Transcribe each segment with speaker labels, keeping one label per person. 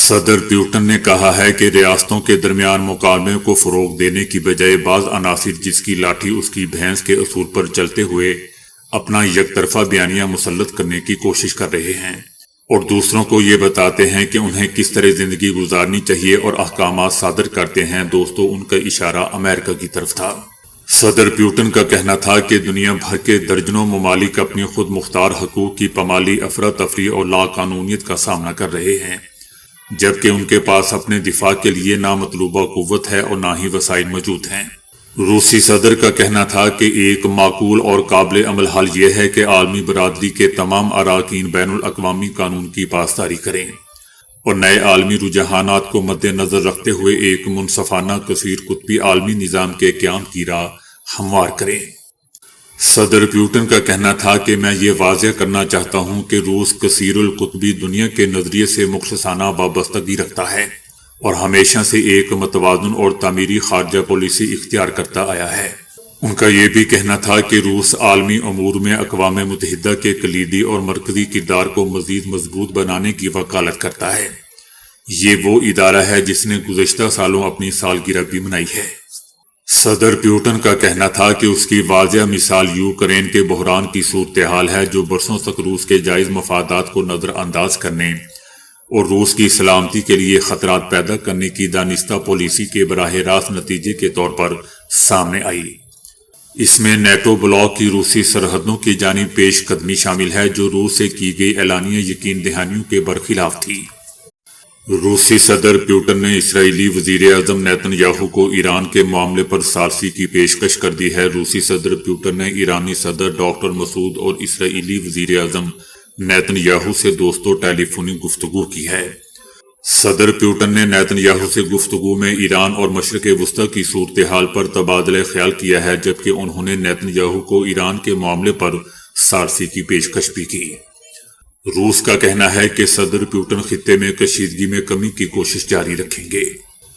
Speaker 1: صدر پیوٹن نے کہا ہے کہ ریاستوں کے درمیان مکالمے کو فروغ دینے کی بجائے بعض عناصر جس کی لاٹھی اس کی بھینس کے اصول پر چلتے ہوئے اپنا یک طرفہ بیانیہ مسلط کرنے کی کوشش کر رہے ہیں اور دوسروں کو یہ بتاتے ہیں کہ انہیں کس طرح زندگی گزارنی چاہیے اور احکامات صادر کرتے ہیں۔ دوستو، ان کا اشارہ امریکہ کی طرف تھا۔ صدر پیوٹن کا کہنا تھا کہ دنیا بھر کے درجنوں ممالک اپنی خود مختار حقوق کی پامالی، افراتفری اور لا قانونیت کا سامنا کر رہے ہیں، جبکہ ان کے پاس اپنے دفاع کے لیے نہ مطلوبہ قوت ہے اور نہ ہی وسائل موجود ہیں۔ روسی صدر کا کہنا تھا کہ ایک معقول اور قابل عمل حل یہ ہے کہ عالمی برادری کے تمام اراکین بین الاقوامی قانون کی پاسداری کریں اور نئے عالمی رجحانات کو مد نظر رکھتے ہوئے ایک منصفانہ کثیر قطبی عالمی نظام کے قیام کی راہ ہموار کریں۔ صدر پیوٹن کا کہنا تھا کہ میں یہ واضح کرنا چاہتا ہوں کہ روس کثیر القطبی دنیا کے نظریے سے مخلصانہ وابستگی رکھتا ہے اور ہمیشہ سے ایک متوازن اور تعمیری خارجہ پالیسی اختیار کرتا آیا ہے۔ ان کا یہ بھی کہنا تھا کہ روس عالمی امور میں اقوام متحدہ کے کلیدی اور مرکزی کردار کو مزید مضبوط بنانے کی وکالت کرتا ہے۔ یہ وہ ادارہ ہے جس نے گزشتہ سالوں اپنی سالگرہ بھی منائی ہے۔ صدر پیوٹن کا کہنا تھا کہ اس کی واضح مثال یوکرین کے بحران کی صورتحال ہے، جو برسوں تک روس کے جائز مفادات کو نظر انداز کرنے اور روس کی سلامتی کے لیے خطرات پیدا کرنے کی دانستہ پالیسی کے براہ راست نتیجے کے طور پر سامنے آئی۔ اس میں نیٹو بلاک کی روسی سرحدوں کی جانب پیش قدمی شامل ہے، جو روس سے کی گئی اعلانیہ یقین دہانیوں کے برخلاف تھی۔ روسی صدر پیوٹن نے اسرائیلی وزیر اعظم نیتن یاہو کو ایران کے معاملے پر ثالثی کی پیشکش کر دی ہے۔ روسی صدر پیوٹن نے ایرانی صدر ڈاکٹر مسعود اور اسرائیلی وزیر اعظم نیتن یاہو سے دوستو ٹیلی فونی گفتگو کی ہے۔ صدر پیوٹن نے نیتن یاہو سے گفتگو میں ایران اور مشرق وسطی کی صورتحال پر تبادلہ خیال کیا ہے، جبکہ انہوں نے نیتن یاہو کو ایران کے معاملے پر ثالثی کی پیشکش بھی کی۔ روس کا کہنا ہے کہ صدر پیوٹن خطے میں کشیدگی میں کمی کی کوشش جاری رکھیں گے۔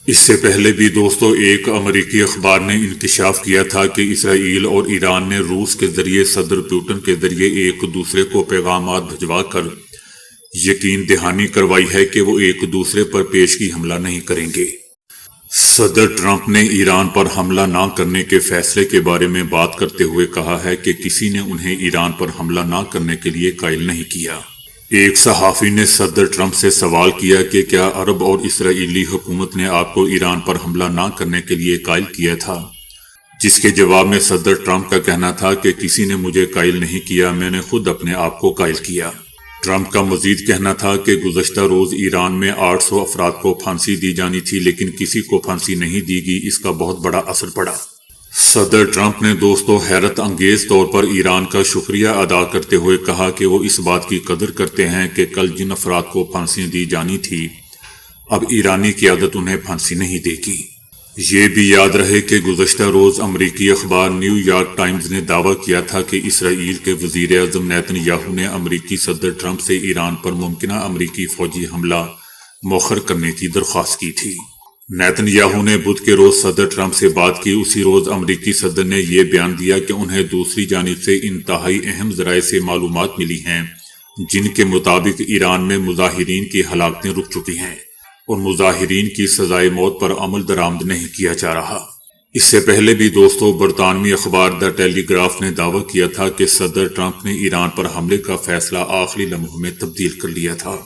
Speaker 1: اس سے پہلے بھی دوستو ایک امریکی اخبار نے انکشاف کیا تھا کہ اسرائیل اور ایران نے روس کے ذریعے صدر پیوٹن کے ذریعے ایک دوسرے کو پیغامات بھجوا کر یقین دہانی کروائی ہے کہ وہ ایک دوسرے پر پیشگی حملہ نہیں کریں گے۔ صدر ٹرمپ نے ایران پر حملہ نہ کرنے کے فیصلے کے بارے میں بات کرتے ہوئے کہا ہے کہ کسی نے انہیں ایران پر حملہ نہ کرنے کے لیے قائل نہیں کیا۔ ایک صحافی نے صدر ٹرمپ سے سوال کیا کہ کیا عرب اور اسرائیلی حکومت نے آپ کو ایران پر حملہ نہ کرنے کے لیے قائل کیا تھا، جس کے جواب میں صدر ٹرمپ کا کہنا تھا کہ کسی نے مجھے قائل نہیں کیا، میں نے خود اپنے آپ کو قائل کیا۔ ٹرمپ کا مزید کہنا تھا کہ گزشتہ روز ایران میں 800 افراد کو پھانسی دی جانی تھی، لیکن کسی کو پھانسی نہیں دی گئی، اس کا بہت بڑا اثر پڑا۔ صدر ٹرمپ نے دوستو حیرت انگیز طور پر ایران کا شکریہ ادا کرتے ہوئے کہا کہ وہ اس بات کی قدر کرتے ہیں کہ کل جن افراد کو پھانسیاں دی جانی تھی اب ایرانی قیادت انہیں پھانسی نہیں دے گی۔ یہ بھی یاد رہے کہ گزشتہ روز امریکی اخبار نیو یارک ٹائمز نے دعویٰ کیا تھا کہ اسرائیل کے وزیر اعظم نیتن یاہو نے امریکی صدر ٹرمپ سے ایران پر ممکنہ امریکی فوجی حملہ مؤخر کرنے کی درخواست کی تھی۔ نیتن یاہو نے بدھ کے روز صدر ٹرمپ سے بات کی۔ اسی روز امریکی صدر نے یہ بیان دیا کہ انہیں دوسری جانب سے انتہائی اہم ذرائع سے معلومات ملی ہیں، جن کے مطابق ایران میں مظاہرین کی ہلاکتیں رک چکی ہیں اور مظاہرین کی سزائے موت پر عمل درآمد نہیں کیا جا رہا۔ اس سے پہلے بھی دوستو برطانوی اخبار دی ٹیلی گراف نے دعویٰ کیا تھا کہ صدر ٹرمپ نے ایران پر حملے کا فیصلہ آخری لمحوں میں تبدیل کر لیا تھا۔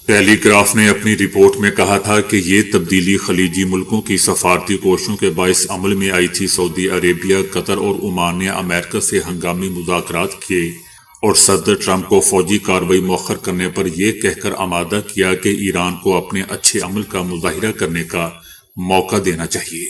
Speaker 1: ٹیلی گراف نے اپنی رپورٹ میں کہا تھا کہ یہ تبدیلی خلیجی ملکوں کی سفارتی کوششوں کے باعث عمل میں آئی تھی۔ سعودی عربیہ، قطر اور عمان نے امریکہ سے ہنگامی مذاکرات کیے اور صدر ٹرمپ کو فوجی کارروائی مؤخر کرنے پر یہ کہہ کر آمادہ کیا کہ ایران کو اپنے اچھے عمل کا مظاہرہ کرنے کا موقع دینا چاہیے۔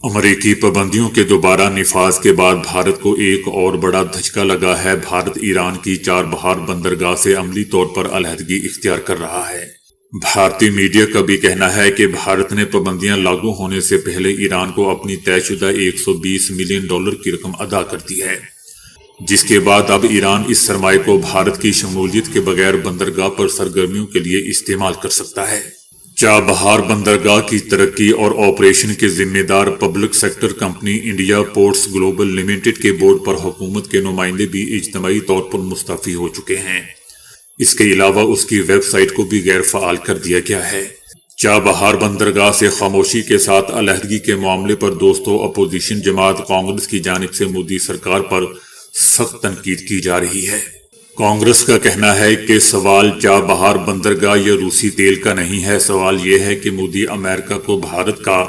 Speaker 1: امریکی پابندیوں کے دوبارہ نفاذ کے بعد بھارت کو ایک اور بڑا دھچکا لگا ہے۔ بھارت ایران کی چار بہار بندرگاہ سے عملی طور پر علیحدگی اختیار کر رہا ہے۔ بھارتی میڈیا کا بھی کہنا ہے کہ بھارت نے پابندیاں لاگو ہونے سے پہلے ایران کو اپنی طے شدہ $120 ملین کی رقم ادا کر دی ہے، جس کے بعد اب ایران اس سرمایہ کو بھارت کی شمولیت کے بغیر بندرگاہ پر سرگرمیوں کے لیے استعمال کر سکتا ہے۔ چابہار بندرگاہ کی ترقی اور آپریشن کے ذمہ دار public sector company India ports global limited کے بورڈ پر حکومت کے نمائندے بھی اجتماعی طور پر مستعفی ہو چکے ہیں۔ اس کے علاوہ اس کی ویب سائٹ کو بھی غیر فعال کر دیا گیا ہے۔ چابہار بندرگاہ سے خاموشی کے ساتھ علیحدگی کے معاملے پر دوستوں، اپوزیشن جماعت کانگریس کی جانب سے مودی سرکار پر سخت تنقید کی جا رہی ہے۔ کانگریس کا کہنا ہے کہ سوال چابہار بندرگاہ یا روسی تیل کا نہیں ہے، سوال یہ ہے کہ مودی امریکہ کو بھارت کا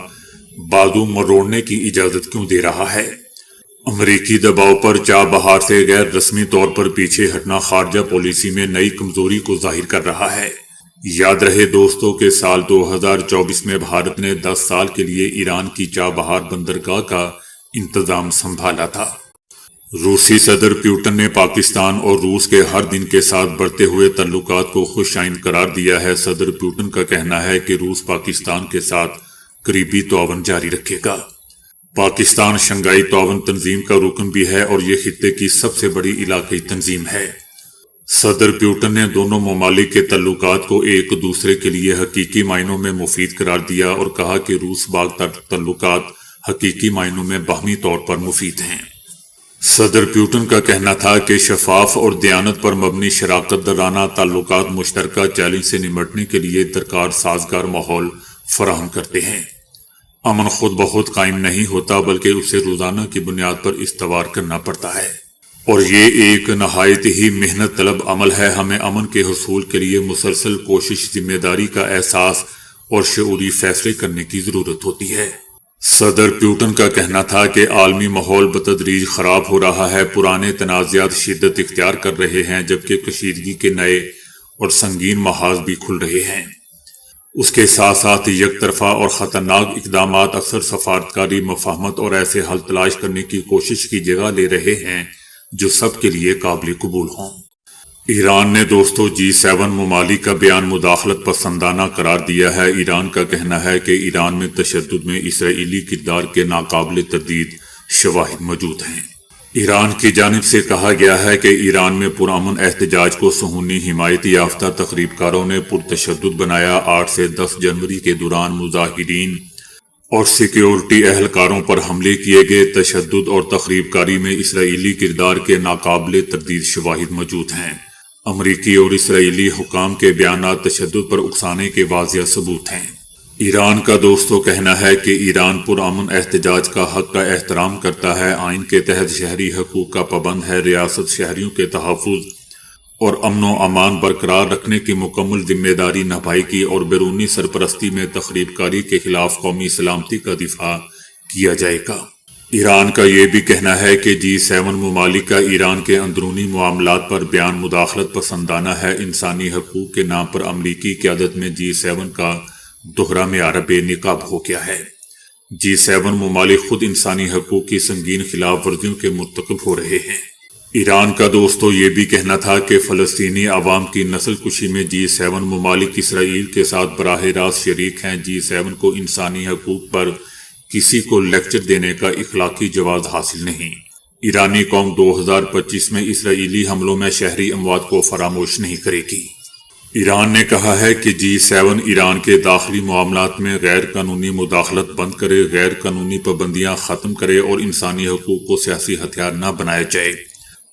Speaker 1: بازو مروڑنے کی اجازت کیوں دے رہا ہے۔ امریکی دباؤ پر چابہار سے غیر رسمی طور پر پیچھے ہٹنا خارجہ پالیسی میں نئی کمزوری کو ظاہر کر رہا ہے۔ یاد رہے دوستوں کہ سال 2024 میں بھارت نے 10 سال کے لیے ایران کی چابہار بندرگاہ کا انتظام سنبھالا تھا۔ روسی صدر پیوٹن نے پاکستان اور روس کے ہر دن کے ساتھ بڑھتے ہوئے تعلقات کو خوش آئند قرار دیا ہے۔ صدر پیوٹن کا کہنا ہے کہ روس پاکستان کے ساتھ قریبی تعاون جاری رکھے گا۔ پاکستان شنگھائی تعاون تنظیم کا رکن بھی ہے اور یہ خطے کی سب سے بڑی علاقائی تنظیم ہے۔ صدر پیوٹن نے دونوں ممالک کے تعلقات کو ایک دوسرے کے لیے حقیقی معنوں میں مفید قرار دیا اور کہا کہ روس باغ تعلقات حقیقی معنوں میں باہمی طور پر مفید ہیں۔ صدر پیوٹن کا کہنا تھا کہ شفاف اور دیانت پر مبنی شراکت دارانہ تعلقات مشترکہ چیلنج سے نمٹنے کے لیے درکار سازگار ماحول فراہم کرتے ہیں۔ امن خود بخود قائم نہیں ہوتا بلکہ اسے روزانہ کی بنیاد پر استوار کرنا پڑتا ہے، اور یہ ایک نہایت ہی محنت طلب عمل ہے۔ ہمیں امن کے حصول کے لیے مسلسل کوشش، ذمہ داری کا احساس اور شعوری فیصلے کرنے کی ضرورت ہوتی ہے۔ صدر پیوٹن کا کہنا تھا کہ عالمی ماحول بتدریج خراب ہو رہا ہے، پرانے تنازعات شدت اختیار کر رہے ہیں جبکہ کشیدگی کے نئے اور سنگین محاذ بھی کھل رہے ہیں۔ اس کے ساتھ ساتھ یک طرفہ اور خطرناک اقدامات اکثر سفارتکاری مفاہمت اور ایسے حل تلاش کرنے کی کوشش کی جگہ لے رہے ہیں جو سب کے لیے قابل قبول ہوں۔ ایران نے دوستوں G7 ممالک کا بیان مداخلت پسندانہ قرار دیا ہے۔ ایران کا کہنا ہے کہ ایران میں تشدد میں اسرائیلی کردار کے ناقابل تردید شواہد موجود ہیں۔ ایران کی جانب سے کہا گیا ہے کہ ایران میں پرامن احتجاج کو صہیونی حمایت یافتہ تخریب کاروں نے پرتشدد بنایا۔ 8 سے 10 جنوری کے دوران مظاہرین اور سیکیورٹی اہلکاروں پر حملے کیے گئے۔ تشدد اور تخریب کاری میں اسرائیلی کردار کے ناقابل تردید شواہد موجود ہیں۔ امریکی اور اسرائیلی حکام کے بیانات تشدد پر اکسانے کے واضح ثبوت ہیں۔ ایران کا دوستوں کہنا ہے کہ ایران پرامن احتجاج کا حق کا احترام کرتا ہے، آئین کے تحت شہری حقوق کا پابند ہے، ریاست شہریوں کے تحفظ اور امن و امان برقرار رکھنے کی مکمل ذمہ داری نبھائے گی اور بیرونی سرپرستی میں تخریب کاری کے خلاف قومی سلامتی کا دفاع کیا جائے گا۔ ایران کا یہ بھی کہنا ہے کہ G7 ممالک کا ایران کے اندرونی معاملات پر بیان مداخلت پسندانہ ہے۔ انسانی حقوق کے نام پر امریکی قیادت میں G7 کا دوہرا معیار بے نقاب ہو گیا ہے۔ G7 ممالک خود انسانی حقوق کی سنگین خلاف ورزیوں کے مرتکب ہو رہے ہیں۔ ایران کا دوستوں یہ بھی کہنا تھا کہ فلسطینی عوام کی نسل کشی میں G7 ممالک اسرائیل کے ساتھ براہ راست شریک ہیں۔ G7 کو انسانی حقوق پر کسی کو لیکچر دینے کا اخلاقی جواز حاصل نہیں۔ ایرانی قوم 2025 میں اسرائیلی حملوں میں شہری اموات کو فراموش نہیں کرے گی۔ ایران نے کہا ہے کہ G7 ایران کے داخلی معاملات میں غیر قانونی مداخلت بند کرے، غیر قانونی پابندیاں ختم کرے اور انسانی حقوق کو سیاسی ہتھیار نہ بنایا جائے۔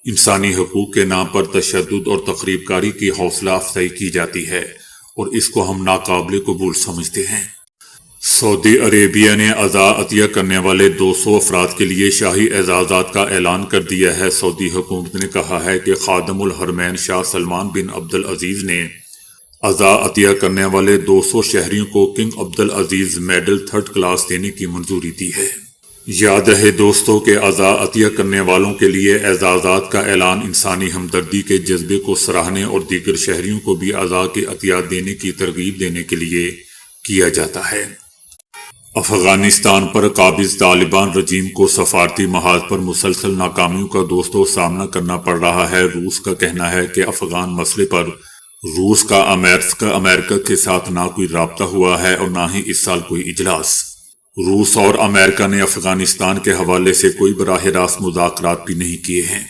Speaker 1: انسانی حقوق کے نام پر تشدد اور تخریب کاری کی حوصلہ افزائی کی جاتی ہے اور اس کو ہم ناقابل قبول سمجھتے ہیں۔ سعودی عربیہ نے عزا عطیہ کرنے والے 200 افراد کے لیے شاہی اعزازات کا اعلان کر دیا ہے۔ سعودی حکومت نے کہا ہے کہ خادم الحرمین شاہ سلمان بن عبدالعزیز نے عزا عطیہ کرنے والے 200 شہریوں کو king Abdul Aziz medal 3rd class دینے کی منظوری دی ہے۔ یاد رہے دوستوں کہ عزا عطیہ کرنے والوں کے لیے اعزازات کا اعلان انسانی ہمدردی کے جذبے کو سراہنے اور دیگر شہریوں کو بھی عزا کے عطیات دینے کی ترغیب دینے کے لیے کیا جاتا ہے۔ افغانستان پر قابض طالبان رجیم کو سفارتی محاذ پر مسلسل ناکامیوں کا دوستوں سامنا کرنا پڑ رہا ہے۔ روس کا کہنا ہے کہ افغان مسئلے پر روس کا امریکہ کے ساتھ نہ کوئی رابطہ ہوا ہے اور نہ ہی اس سال کوئی اجلاس۔ روس اور امریکہ نے افغانستان کے حوالے سے کوئی براہ راست مذاکرات بھی نہیں کیے ہیں۔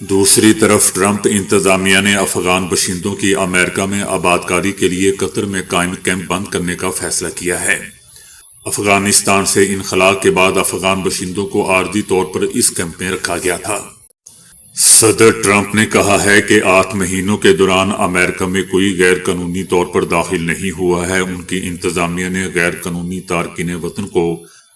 Speaker 1: دوسری طرف ٹرمپ انتظامیہ نے افغان باشندوں کی امریکہ میں آبادکاری کے لیے قطر میں قائم کیمپ بند کرنے کا فیصلہ کیا ہے۔ افغانستان سے انخلا کے بعد افغان باشندوں کو عارضی طور پر اس کیمپ میں رکھا گیا تھا۔ صدر ٹرمپ نے کہا ہے کہ 8 مہینوں کے دوران امریکہ میں کوئی غیر قانونی طور پر داخل نہیں ہوا ہے۔ ان کی انتظامیہ نے غیر قانونی تارکین وطن کو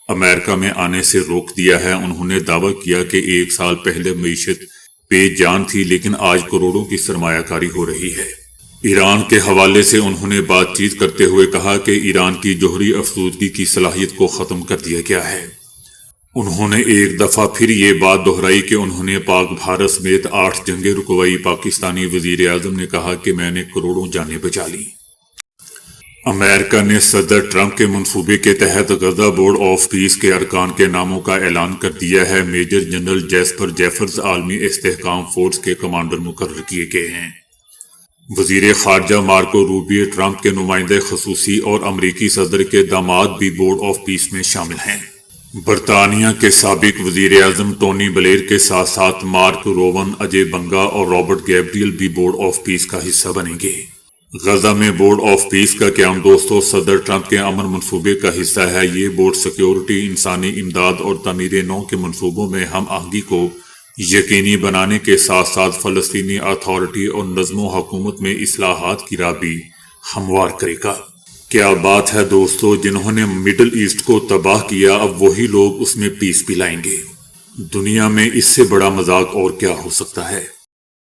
Speaker 1: امریکہ میں آنے سے روک دیا ہے۔ انہوں نے دعویٰ کیا کہ 1 سال پہلے معیشت بے جان تھی، لیکن آج کروڑوں کی سرمایہ کاری ہو رہی ہے۔ ایران کے حوالے سے انہوں نے بات چیت کرتے ہوئے کہا کہ ایران کی جوہری افسودگی کی صلاحیت کو ختم کر دیا گیا ہے۔ انہوں نے ایک دفعہ پھر یہ بات دہرائی کہ انہوں نے پاک بھارت سمیت 8 جنگیں رکوائی۔ پاکستانی وزیر اعظم نے کہا کہ میں نے کروڑوں جانیں بچا لی۔ امریکہ نے صدر ٹرمپ کے منصوبے کے تحت غزہ بورڈ آف پیس کے ارکان کے ناموں کا اعلان کر دیا ہے۔ میجر جنرل جیسپر جیفرز عالمی استحکام فورس کے کمانڈر مقرر کیے گئے ہیں۔ وزیر خارجہ مارکو روبیو، ٹرمپ کے نمائندہ خصوصی اور امریکی صدر کے داماد بھی بورڈ آف پیس میں شامل ہیں۔ برطانیہ کے سابق وزیر اعظم ٹونی بلیر کے ساتھ ساتھ مارک روون، اجے بنگا اور رابرٹ گیبریل بھی بورڈ آف پیس کا حصہ بنیں گے۔ غزہ میں بورڈ آف پیس کا قیام دوستو صدر ٹرمپ کے امن منصوبے کا حصہ ہے۔ یہ بورڈ سیکیورٹی، انسانی امداد اور تعمیر نو کے منصوبوں میں ہم آہنگی کو یقینی بنانے کے ساتھ ساتھ فلسطینی اتھارٹی اور نظم و حکومت میں اصلاحات کی راہ بھی ہموار کرے گا۔ کیا بات ہے دوستو، جنہوں نے مڈل ایسٹ کو تباہ کیا اب وہی لوگ اس میں پیس بھی لائیں گے۔ دنیا میں اس سے بڑا مذاق اور کیا ہو سکتا ہے۔